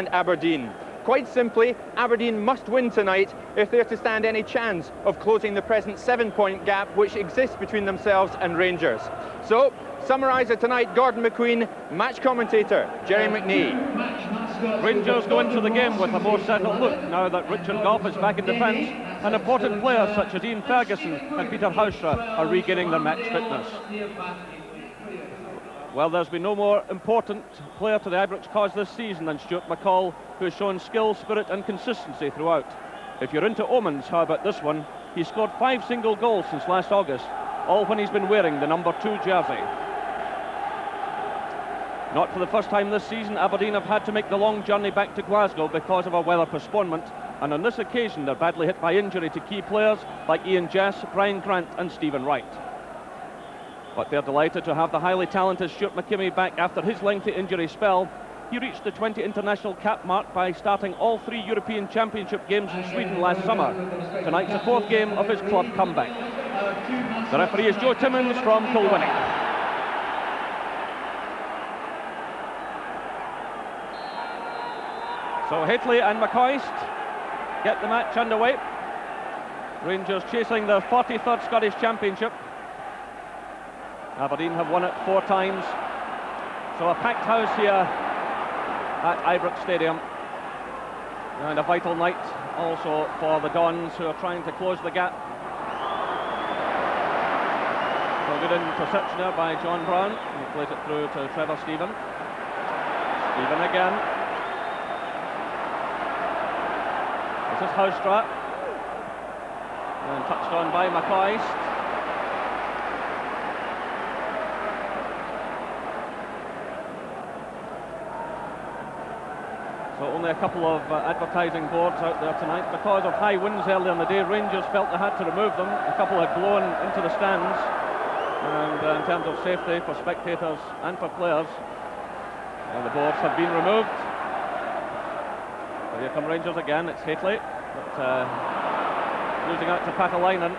and Aberdeen. Quite simply, Aberdeen must win tonight if they're to stand any chance of closing the present 7-point gap which exists between themselves and Rangers. So, summariser tonight, Gordon McQueen, match commentator, Jerry McNee. Rangers go into the game with a more settled look now that Richard Gough is back in defence, and important players such as Ian Ferguson and Peter Haustra are regaining their match fitness. Well, there's been no more important player to the Ibrox cause this season than Stuart McCall, who has shown skill, spirit and consistency throughout. If you're into omens, how about this one? He scored 5 single goals since last August, all when he's been wearing the number 2 jersey. Not for the first time this season, Aberdeen have had to make the long journey back to Glasgow because of a weather postponement, and on this occasion they're badly hit by injury to key players like Ian Jess, Brian Grant and Stephen Wright. But they're delighted to have the highly talented Stuart McKimmie back after his lengthy injury spell. He reached the 20 international cap mark by starting all 3 European Championship games in Sweden last summer. Tonight's the 4th game of his club comeback. The referee is Joe Timmins from Kilwinning. So Hateley and McCoist get the match underway. Rangers chasing their 43rd Scottish Championship. Aberdeen have won it 4 times. So a packed house here at Ibrox Stadium. And a vital night also for the Dons, who are trying to close the gap. So good interception there by John Brown. He plays it through to Trevor Stephen. Stephen again. This is Haustra. And touched on by McCoist. So only a couple of advertising boards out there tonight. Because of high winds earlier in the day, Rangers felt they had to remove them. A couple had blown into the stands. And in terms of safety for spectators and for players, the boards have been removed. So here come Rangers again, it's Hateley. But losing out to Patalainen.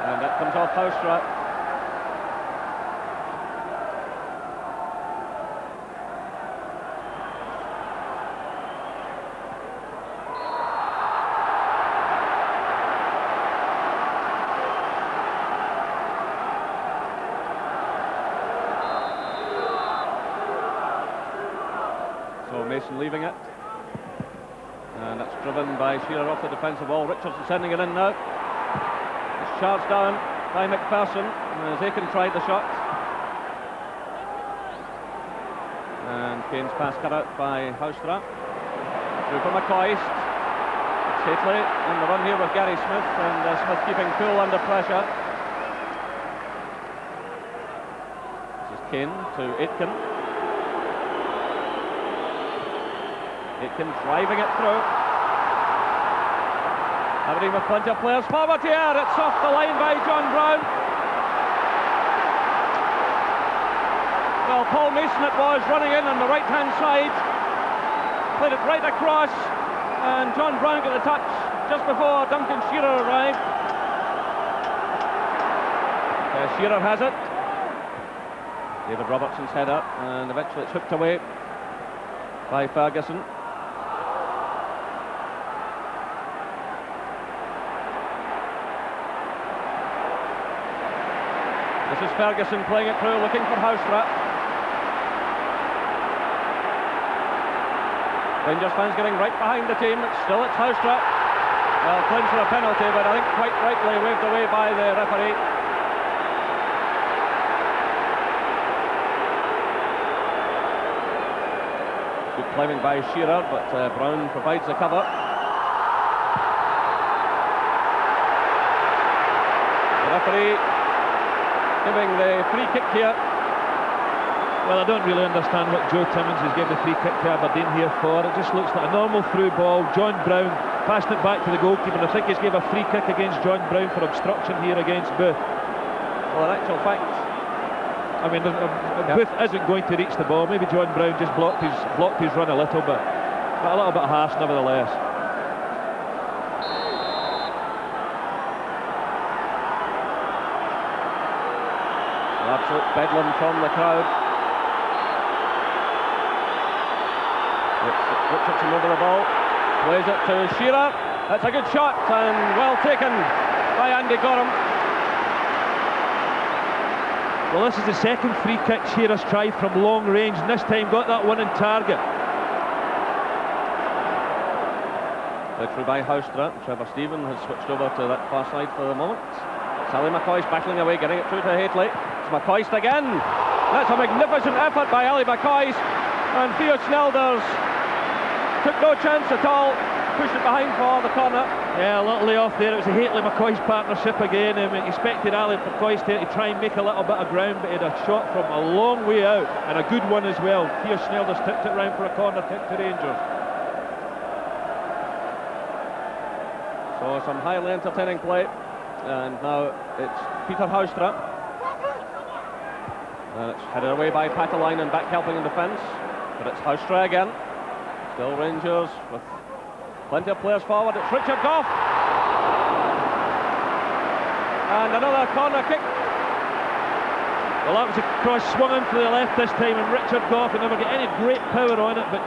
And that comes off Haustra. Mason leaving it, and that's driven by Shearer off the defensive wall. Richardson sending it in now. It's charged down by McPherson as Aiken tried the shot, and Kane's pass cut out by Haustra. Through for McCoist. It's Hateley on the run here with Gary Smith, and Smith keeping cool under pressure. This is Kane to Aitken. Aitken driving it through. Aberdeen with plenty of players forward here. It's off the line by John Brown. Well, Paul Mason it was running in on the right hand side. Played it right across, and John Brown got the touch just before Duncan Shearer arrived. Shearer has it. David Robertson's header, and eventually it's hooked away by Ferguson. This is Ferguson playing it through, looking for Haustra. Rangers fans getting right behind the team. It's Haustra. Well, claims for a penalty, but I think quite rightly waved away by the referee. Good climbing by Shearer, but Brown provides the cover. The referee giving the free kick here. Well, I don't really understand what Joe Timmins has given the free kick to Aberdeen here for. It just looks like a normal through ball. John Brown passed it back to the goalkeeper, and I think he's gave a free kick against John Brown for obstruction here against Booth. Well, in actual fact, I mean, Booth isn't going to reach the ball. Maybe John Brown just blocked his run a little bit, but a little bit harsh nevertheless. Absolute bedlam from the crowd. Richardson over the ball, plays it to Shearer. That's a good shot and well taken by Andy Gorham. Well, this is the second free kick Shearer's tried from long range, and this time got that one in target. Played through by Houstra. Trevor Stephen has switched over to that far side for the moment. Sally McCoist battling away, getting it through to Haitley. It's McCoist again. That's a magnificent effort by Ali McCoist, and Theo Snelders took no chance at all, pushed it behind for the corner. Yeah, a little lay off there. It was a Haitley-McCoist partnership again. Expected Ali McCoist to try and make a little bit of ground, but he had a shot from a long way out, and a good one as well. Theo Snelders tipped it round for a corner kick to Rangers. So some highly entertaining play, and now it's Peter Houstra. And it's headed away by Patalainen, back helping in defence, but it's Houstra again. Still Rangers with plenty of players forward. It's Richard Gough. And another corner kick. Well, that was a cross swung in to the left this time, and Richard Gough had never got any great power on it, but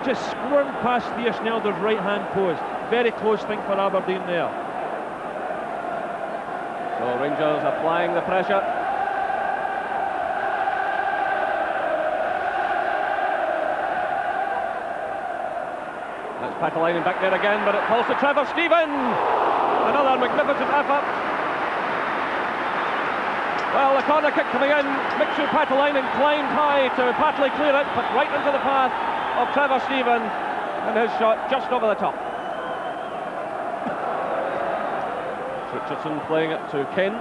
just squirmed past Theo Snelders' right-hand post. Very close thing for Aberdeen there. So Rangers applying the pressure. Patalainen back there again, but it falls to Trevor Stephen. Another magnificent effort. Well, the corner kick coming in. Mixu Patalainen climbed high to partly clear it, but right into the path of Trevor Stephen, and his shot just over the top. Richardson playing it to Kane.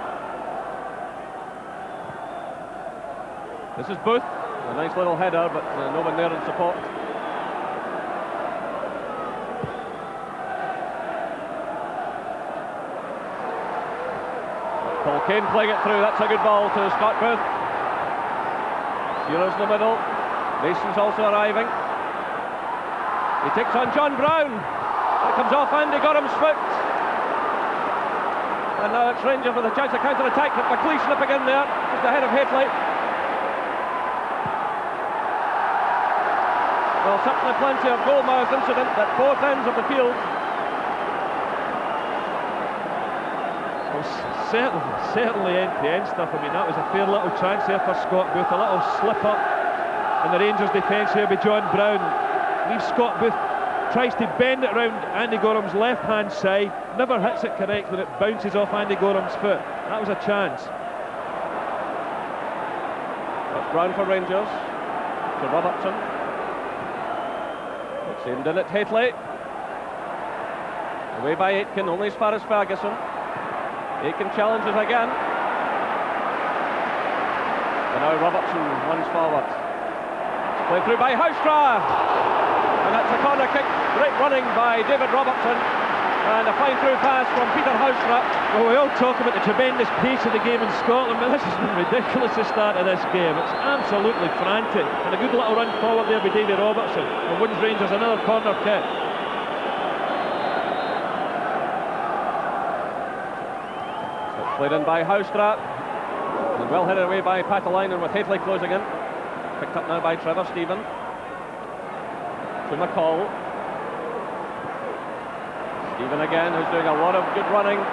This is Booth. A nice little header, but no one there in support. Paul Kane playing it through. That's a good ball to Scott Booth. Shearer's in the middle. Mason's also arriving. He takes on John Brown. That comes off Andy Gorham's foot. And now it's Rangers with a chance to counter-attack, but McLeish slipping in there, just ahead of Haitley. Well, certainly plenty of goal-mouth incident at both ends of the field. Certainly end-to-end stuff. I mean, that was a fair little chance there for Scott Booth. A little slip-up in the Rangers' defence here by John Brown. Leaves Scott Booth, tries to bend it round Andy Gorham's left-hand side, never hits it correct when it bounces off Andy Gorham's foot. That was a chance. That's Brown for Rangers, to Robertson. It's aimed in at Haitley. Away by Aitken, only as far as Ferguson. Aitken challenges again. And now Robertson runs forward. Played through by Houstra. And that's a corner kick. Great running by David Robertson. And a fine through pass from Peter Houstra. Well, we all talk about the tremendous pace of the game in Scotland, but this has been ridiculous, the start of this game. It's absolutely frantic. And a good little run forward there by David Robertson. And wins Rangers another corner kick. Played in by Houstra, and well headed away by Patalainen with Haitley closing in. Picked up now by Trevor Stephen. To McCall. Stephen again, who's doing a lot of good running.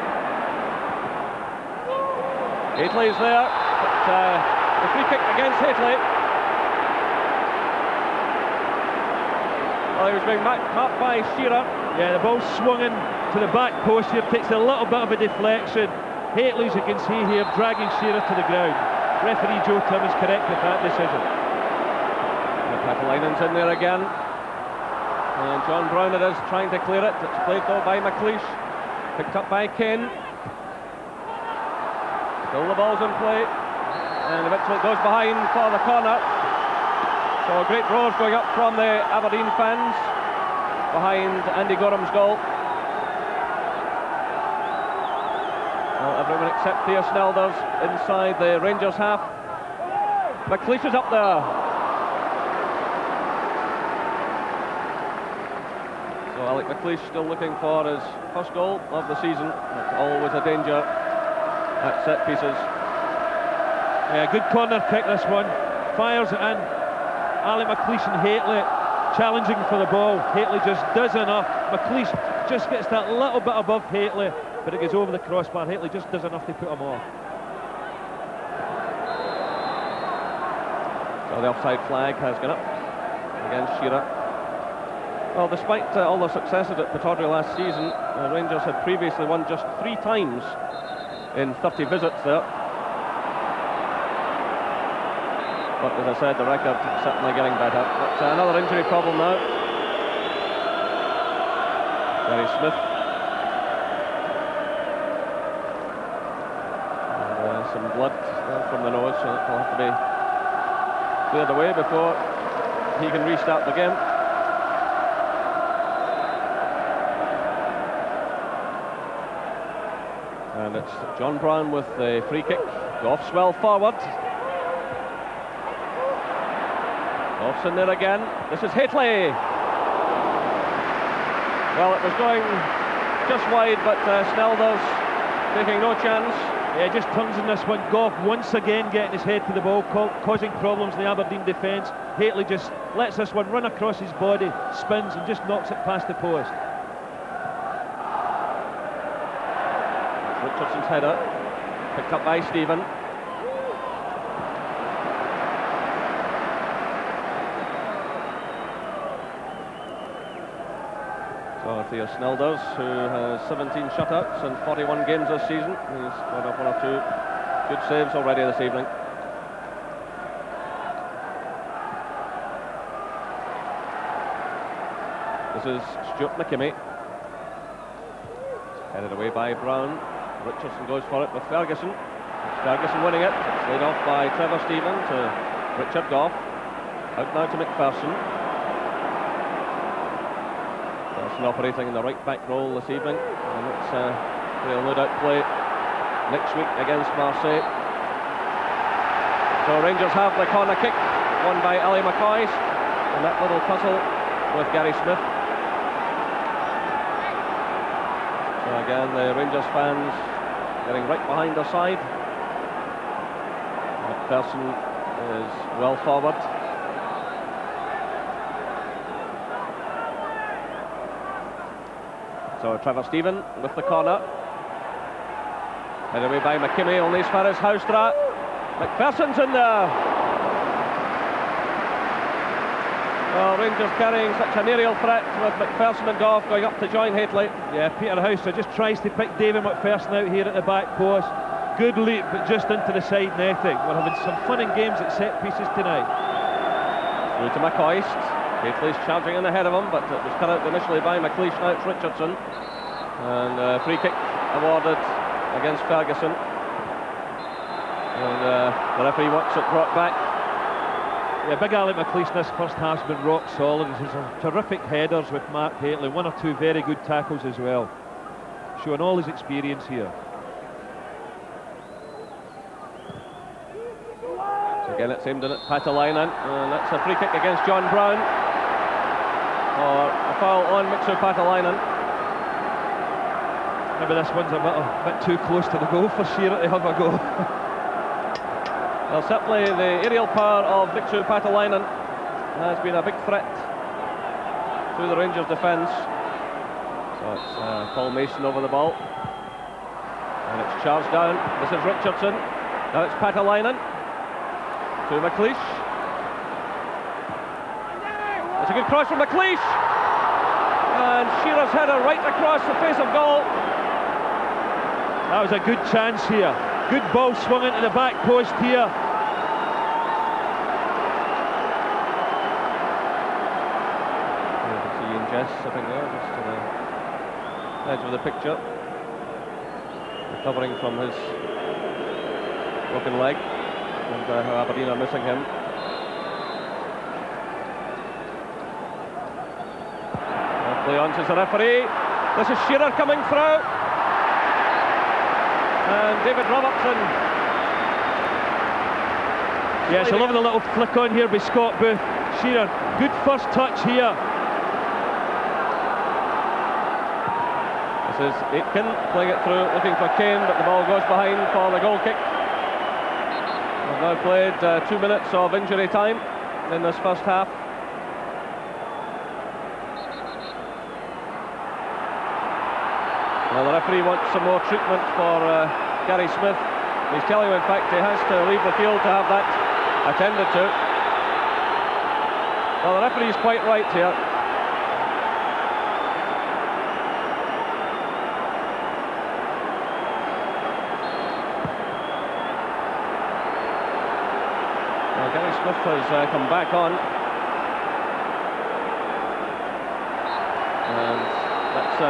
Haitley's there, but the free kick against Haitley. Well, he was being marked by Shearer. Yeah, the ball swung in to the back post here, takes a little bit of a deflection. Haitley, as you can see here, dragging Shearer to the ground. Referee Joe Timmins correct with that decision. Patalainen's in there again. And John Brown it is, trying to clear it. It's played though by McLeish. Picked up by Kane. Still the ball's in play. And eventually it goes behind for the corner. So great roars going up from the Aberdeen fans behind Andy Gorham's goal. Well, everyone except Theo Snelders inside the Rangers half. McLeish is up there. So Alec McLeish still looking for his first goal of the season. It's always a danger at set pieces. Yeah, good corner kick this one. Fires it in. Ali McLeish and Haitley challenging for the ball. Haitley just does enough. McLeish just gets that little bit above Haitley, but it goes over the crossbar. Haitley just does enough to put him off. So the offside flag has gone up against Shearer. Well, despite all their successes at Pittodrie last season, Rangers had previously won just 3 times in 30 visits there. But as I said, the record certainly getting better. But another injury problem now. Gary Smith. And some blood from the nose, so it will have to be cleared away before he can restart the game. And it's John Brown with the free kick. Goff's well forward. Goff's in there again. This is Haitley. Well, it was going just wide, but Snelders taking no chance. Yeah, just turns in this one. Goff once again getting his head to the ball, causing problems in the Aberdeen defence. Haitley just lets this one run across his body, spins and just knocks it past the post. Richardson's header, picked up by Stephen. So Theo Snelders, who has 17 shutouts in 41 games this season, he's got up 1 or 2 good saves already this evening. This is Stuart McKimmie, headed away by Brown. Richardson goes for it with Ferguson. Ferguson winning it. It's laid off by Trevor Stephen to Richard Goff. Out now to McPherson. Ferguson operating in the right back role this evening, and it's we'll no doubt play next week against Marseille. So Rangers have the corner kick, won by Ali McCoy, and that little tussle with Gary Smith. So again, the Rangers fans getting right behind their side. McPherson is well forward. So Trevor Stephen with the corner. Headed away by McKimmie, only as far as Houstra. McPherson's in there. Well, Rangers carrying such an aerial threat with McPherson and Goff going up to join Haitley. Yeah, Peter Houstra just tries to pick David McPherson out here at the back post. Good leap, but just into the side netting. We're having some fun and games at set pieces tonight. Through to McCoist. Haitley's charging in ahead of him, but it was cut out initially by McLeish. Now it's Richardson. And free kick awarded against Ferguson. And the referee wants it brought back. Yeah, big Ali McLeish this first half's been rock solid. He's some terrific headers with Mark Haitley, 1 or 2 very good tackles as well, showing all his experience here. So again, it's aimed in at Patalainen, and that's a free kick against John Brown, or a foul on Mixo Patalainen. Maybe this one's a bit too close to the goal for Shearer to have a go. Well, certainly the aerial power of Mixo Patalainen has been a big threat to the Rangers defence. So it's Paul Mason over the ball, and it's charged down. This is Richardson. Now it's Patalainen to McLeish. It's a good cross from McLeish, and Shearer's header right across the face of goal. That was a good chance here. Good ball swung into the back post here. You can see Ian Jess sitting there just to the edge of the picture, recovering from his broken leg, and how Aberdeen are missing him. Play on to the referee. This is Shearer coming through. And David Robertson. Yes, I love the little flick on here by Scott Booth. Shearer, good first touch here. This is Aitken playing it through, looking for Kane, but the ball goes behind for the goal kick. now played 2 minutes of injury time in this first half. Well, the referee wants some more treatment for Gary Smith. He's telling him, in fact, he has to leave the field to have that attended to. Well, the referee's quite right here. Well, Gary Smith has come back on. And that's...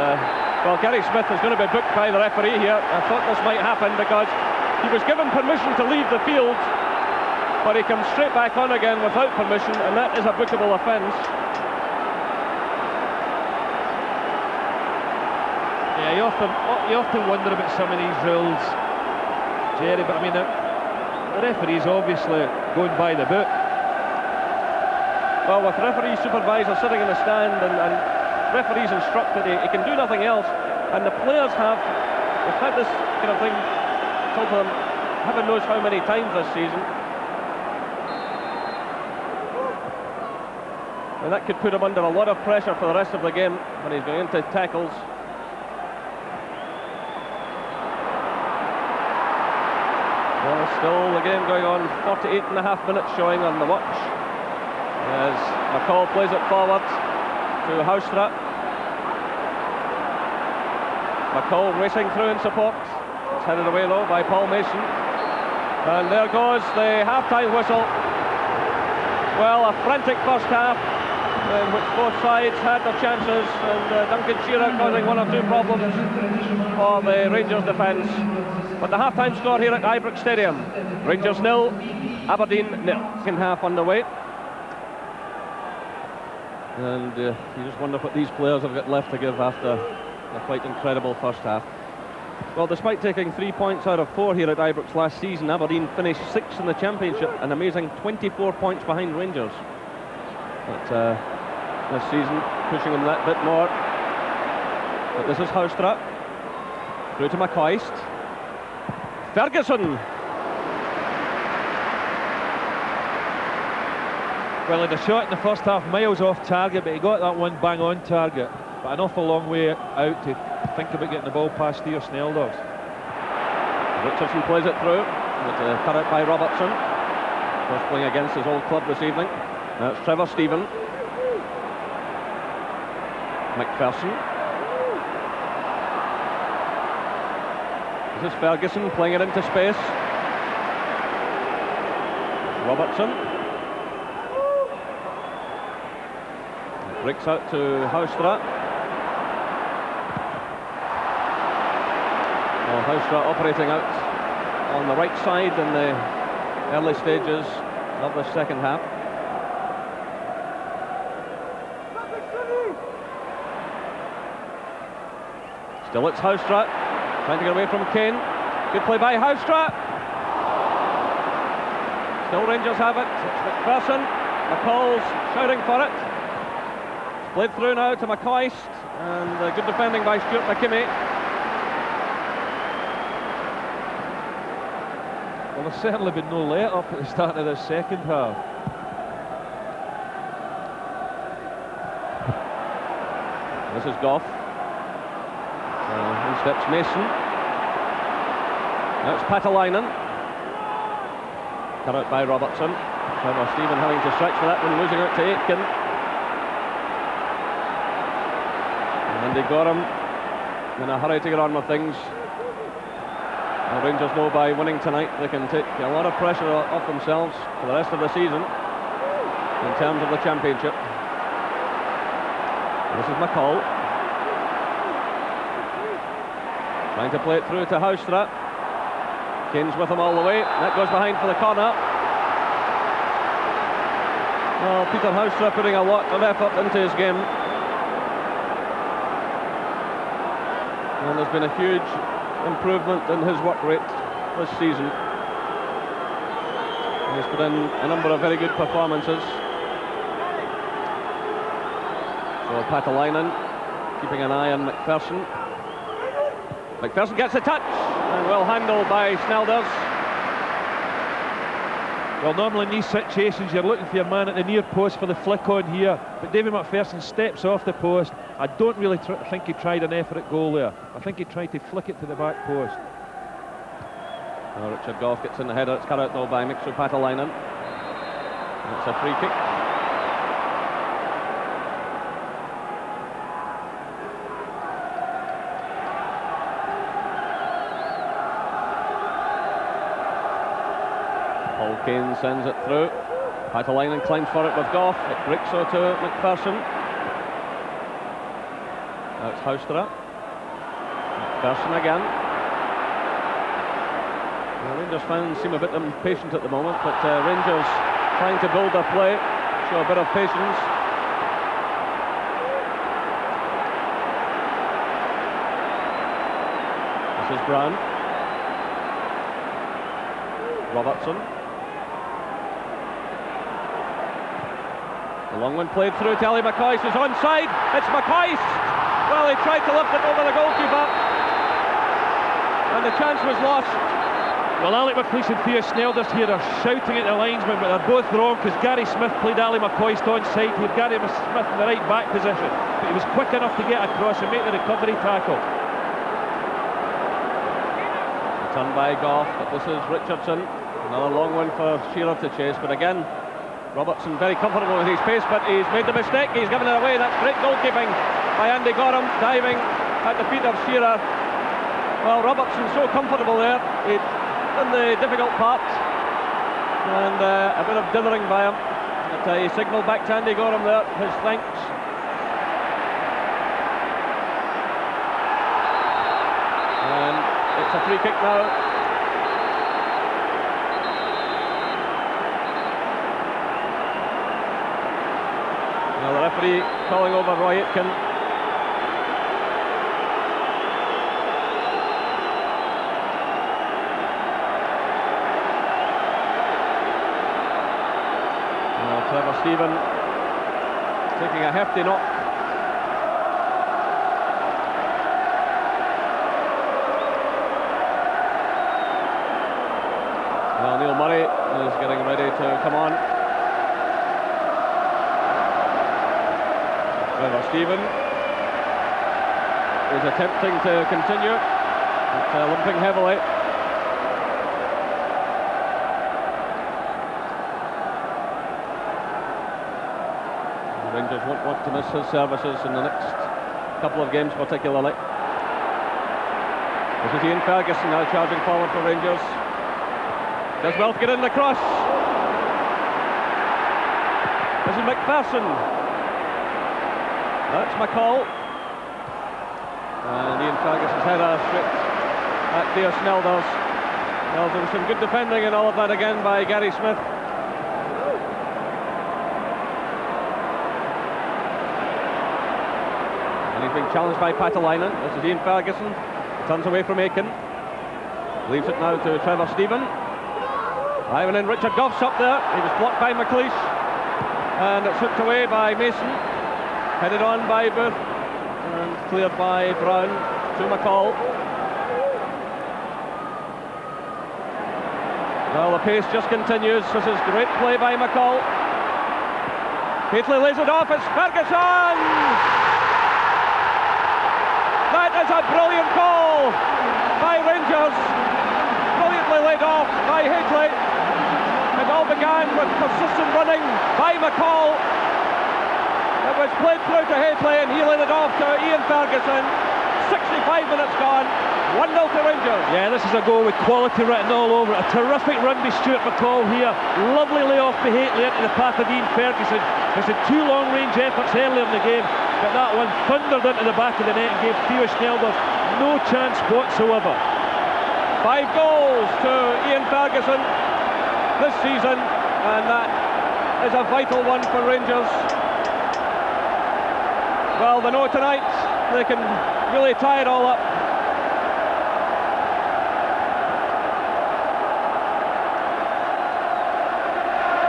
well, Gary Smith is going to be booked by the referee here. I thought this might happen because he was given permission to leave the field, but he comes straight back on again without permission, and that is a bookable offence. Yeah, you often wonder about some of these rules, Jerry, but I mean, the referee's obviously going by the book. Well, with referee supervisor sitting in the stand and referees instructed, he can do nothing else, and the players have had this kind of thing told to them heaven knows how many times this season, and that could put him under a lot of pressure for the rest of the game when he's going into tackles. Well, still the game going on, 48.5 minutes showing on the watch as McCall plays it forward to Haustra. McCall racing through in support. It's headed away though by Paul Mason. And there goes the half-time whistle. Well, a frantic first half in which both sides had their chances, and Duncan Shearer causing one or two problems for the Rangers defence. But the half-time score here at Ibrox Stadium: Rangers 0, Aberdeen 0. Second half underway. And you just wonder what these players have got left to give after a quite incredible first half. Well, despite taking 3 points out of 4 here at Ibrox last season, Aberdeen finished 6th in the Championship, an amazing 24 points behind Rangers. But this season, pushing them that bit more. But this is Haustra. Through to McCoist. Ferguson. Well, he had a shot in the first half, miles off target, but he got that one bang on target. But an awful long way out to think about getting the ball past Theo Snelders. Richardson plays it through. It's cut out by Robertson. First playing against his old club this evening. Now it's Trevor Stephen. McPherson. This is Ferguson playing it into space. Robertson. Breaks out to Haustra. Well, Haustra operating out on the right side in the early stages of the second half. Still it's Haustra, trying to get away from Kane. Good play by Haustra. Still Rangers have it. It's McPherson. McCall's shouting for it. Played through now to McCoist, and good defending by Stuart McKimmie. Well, there's certainly been no let-up at the start of this second half. This is Goff. In steps Mason. Now it's Patalainen. Cut out by Robertson. Trevor Stephen having to stretch for that one, losing out to Aitken. And Andy Gorham in a hurry to get on with things. The Rangers know by winning tonight they can take a lot of pressure off themselves for the rest of the season in terms of the championship. This is McCall. Trying to play it through to Haustra. Kane's with him all the way. That goes behind for the corner. Well, Peter Haustra putting a lot of effort into his game. And there's been a huge improvement in his work rate this season. He's put in a number of very good performances. So Patalainen keeping an eye on McPherson. McPherson gets a touch, and well handled by Snelders. Well, normally in these situations you're looking for your man at the near post for the flick on here, but David McPherson steps off the post. I don't really think he tried an effort at goal there. I think he tried to flick it to the back post. Well, Richard Gough gets in the header. It's cut out though by Miksu Patalainen. It's a free kick. Paul Kane sends it through. Patalainen climbs for it with Gough. It breaks out to McPherson. Now it's Houstra. McPherson again. The Rangers fans seem a bit impatient at the moment, but Rangers trying to build their play, show a bit of patience. This is Brown. Robertson. The long one played through to Ali McCoist, is onside. It's McCoist. Well, he tried to lift it over the goalkeeper, and the chance was lost. Well, Alec McLeish and Theo Snelders here are shouting at the linesman, but they're both wrong because Gary Smith played Ali McCoist onside here. Gary Smith in the right back position, but he was quick enough to get across and make the recovery tackle. Returned by Gough, but this is Richardson. Another long one for Shearer to chase, but again, Robertson very comfortable with his pace, but he's made the mistake. He's given it away. That's great goalkeeping by Andy Gorham, diving at the feet of Shearer. Well, Robertson's so comfortable there. He'd done the difficult part, and a bit of dithering by him. But he signalled back to Andy Gorham there his thanks. And it's a free kick now. Now the referee calling over Roy Aitken. Trevor Stephen taking a hefty knock. Well, Neil Murray is getting ready to come on. Trevor Stephen is attempting to continue, but limping heavily. Rangers won't want to miss his services in the next couple of games particularly. This is Ian Ferguson now charging forward for Rangers. Does well to get in the cross. This is McPherson. That's McCall. And Ian Ferguson's header straight at Theo Snelders. Well, there was some good defending and all of that again by Gary Smith. He's being challenged by Patalainen. This is Ian Ferguson. Turns away from Aitken. Leaves it now to Trevor Stephen. Ivan in. Richard Gough's up there. He was blocked by McLeish. And it's hooked away by Mason. Headed on by Booth. And cleared by Brown to McCall. Well, the pace just continues. This is great play by McCall. Paisley lays it off. It's Ferguson! That is a brilliant goal by Rangers. Brilliantly laid off by Hadley. It all began with persistent running by McCall. It was played through to Hadley and he laid it off to Ian Ferguson. 65 minutes gone. 1-0 to Rangers. Yeah, this is a goal with quality written all over it. A terrific run by Stuart McCall here. Lovely layoff by Hadley into the path of Ian Ferguson. There's had two long-range efforts earlier in the game, but that one thundered into the back of the net and gave Theo Snelders no chance whatsoever. 5 goals to Ian Ferguson this season, and that is a vital one for Rangers. Well, they know tonight they can really tie it all up.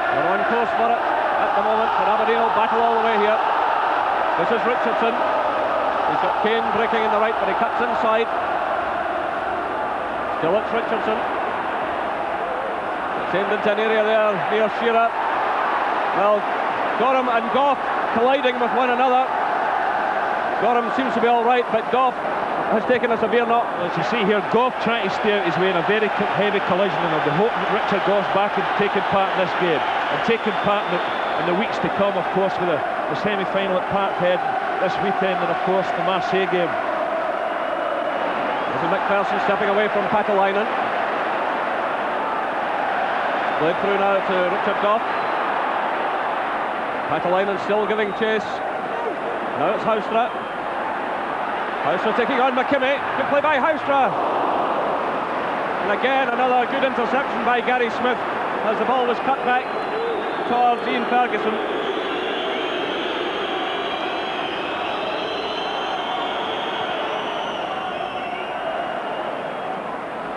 They're on course for it at the moment, but Aberdeen will battle all the way here. This is Richardson. He's got Kane breaking in the right, but he cuts inside. Still it's Richardson. It's Sent into an area there near Shearer. Well, Gorham and Goff colliding with one another. Gorham seems to be all right, but Goff has taken a severe knock. As you see here, Goff trying to stay out his way in a very heavy collision, and I'll be hoping that Richard Goff's back and taking part in this game, and taking part in the weeks to come, of course, with the semi-final at Parkhead this weekend, and of course the Marseille game. This is McPherson stepping away from Patalainen. Played through now to Richard Goff. Patalainen still giving chase. Now it's Houstra. Houstra taking on McKimmie. Good play by Houstra. And again, another good interception by Gary Smith as the ball was cut back towards Ian Ferguson.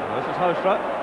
And this is Houstra.